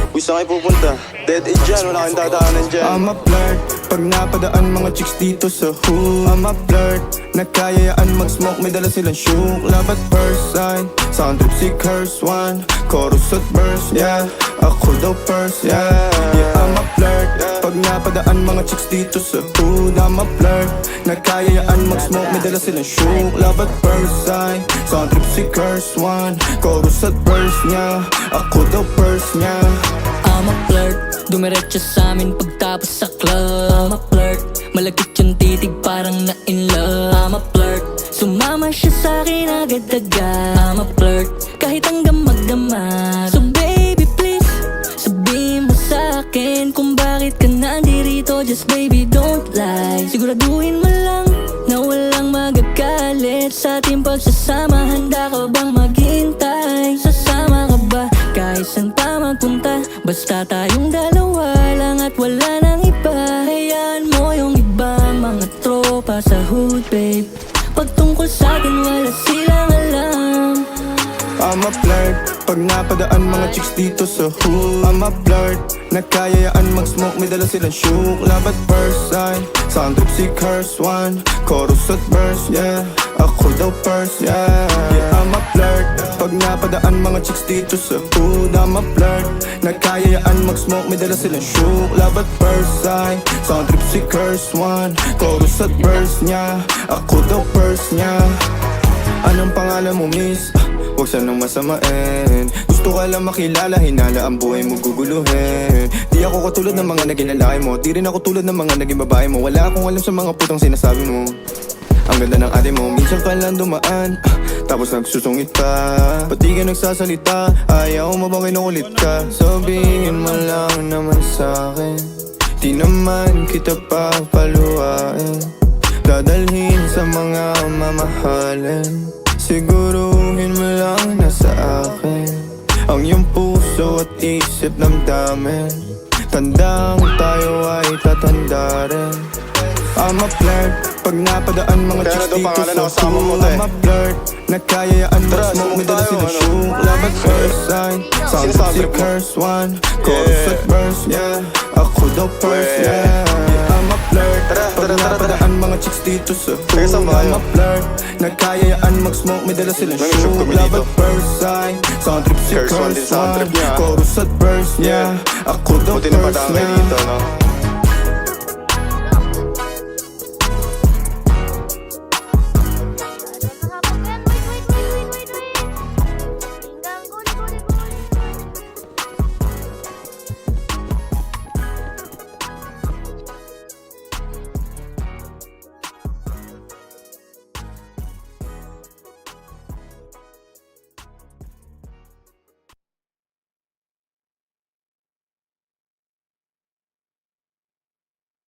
Uy, saan kayo pupunta? Dead end dyan, wala kang dadaanan dyan. I'm a flirt, pag napadaan mga chicks dito sa hood. I'm a flirt, nagkayayaan mag-smoke, may dala silang shook. Love at first sight, sound trip si curse one. Chorus at verse, yeah, ako daw first, yeah. Yeah, I'm a flirt, pag napadaan mga chicks dito sa hood. I'm a flirt, nagkayayaan mag-smoke, may dala silang shook. Love at first sight, sound trip si curse one. Chorus at verse niya, ako daw first niya. I'm a flirt, dumiretso sa amin pagtapos sa club. I'm a flirt, malagkit yung titig parang na in love. I'm a flirt, sumama siya sa akin agad-agad. I'm a flirt, kahit hanggang magdamag. So baby please, sabihin mo sa akin kung bakit ka nandirito. Just baby don't lie, siguraduhin mo lang na walang magagalit sa ating pagsasama. Handa ka bang maghintay? Sasama ka ba kahit saan pa magpunta? Basta tayong dalawa lang at wala nang iba. Hayaan mo yung ibang mga tropa sa hood, babe. Pagtungkol sa atin wala silang alam. I'm a flirt, pag napadaan mga chicks dito sa hood. I'm a flirt, nagkayayaan mag-smoke, may dala silang shook. Love at first sight, sound trip si curse one. Chorus at verse, yeah, ako daw first, yeah. Yeah, I'm a flirt, pag napadaan mga chicks dito sa hood. I'm a flirt, nagkayayaan mag-smoke, may dala silang shook. Love at first sight, sound trip si curse one. Chorus at verse niya, ako daw first niya. Anong pangalan mo, miss? Huwag sanang masamain. Gusto ka lang makilala, hinala ang buhay mo guguluhin. Di ako katulad ng mga naging lalaki mo, di rin ako tulad ng mga naging babae mo. Wala akong alam sa mga putang sinasabi mo. Ang ganda ng ate mo, minsan ka lang dumaan, tapos nagsusungit pa. Pati ka nagsasalita, ayaw mo bang kinukulit ka? Sabihin mo lang naman sa'kin, di naman kita papaluhain. Dadalhin sa mga mamahalin, siguruhin mo lang na sa akin ang iyong puso at isip damdamin. Tandang tayo ay tatanda rin. I'm a flirt, pag napadaan mga chicks dito sa hood. I'm a flirt, nagkayayaan mag-smoke, may dala silang shook. Love at first sight, sound trip si curse one. Chorus at verse, yeah, ako daw first, yeah. I'm a flirt, pag napadaan mga chicks dito sa hood. I'm a flirt, nagkayayaan mag-smoke, may dala silang shook. Love at first sight, sound trip si curse one. Chorus at verse, yeah, ako daw first, yeah.